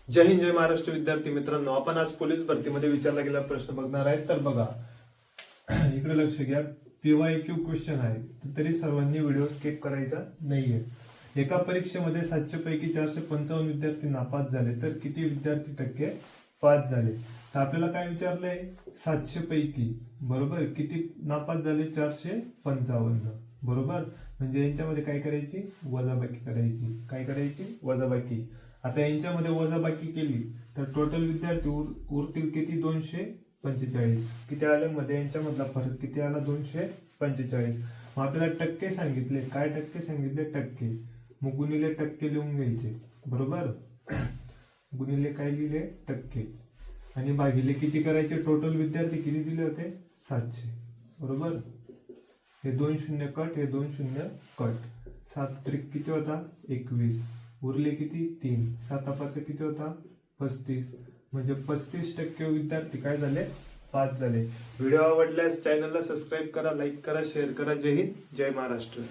जय हिंद जय महाराष्ट्र विद्यार्थी मित्रांनो, आपण आज पोलीस भरतीमध्ये विचारला गेलेला प्रश्न बघणार आहे। तर बघा इकडे लक्ष घ्या, PYQ क्वेश्चन आहे, तरी सर्वांनी व्हिडिओ स्किप करायचा नाहीये। एका परीक्षेमध्ये 700 पैकी 455 विद्यार्थी नापास झाले तर किती विद्यार्थी टक्के पास झाले? तर आपल्याला काय विचारलंय, 700 पैकी बरोबर किती नापास झाले? 455 बरोबर। म्हणजे यांच्यामध्ये काय करायची? वजाबाकी करायची। काय करायची? वजाबाकी। आता यांच्यामध्ये वजाबाकी केली तर टोटल विद्यार्थी उरतील किती? 245। किती आले मध्ये? यांच्यामधला फरक किती आला? 245। मग आपल्याला टक्के सांगितले, काय टक्के सांगितले? टक्के। मग गुणिले टक्के लिहून घ्यायचे बरोबर। गुणिले काय लिहिले? टक्के। आणि भागिले किती करायचे? टोटल विद्यार्थी किती दिले होते? 700 बरोबर। हे 2 शून्य कट, हे 2 शून्य कट। 7 त्रिक किती होता? 21। उरले किती? 3। 7 5 किती होता? 35। म्हणजे 35% विद्यार्थी काय झाले? पास झाले। व्हिडिओ आवडल्यास चॅनलला सबस्क्राईब करा, लाईक करा, शेअर करा। जय हिंद जय महाराष्ट्र।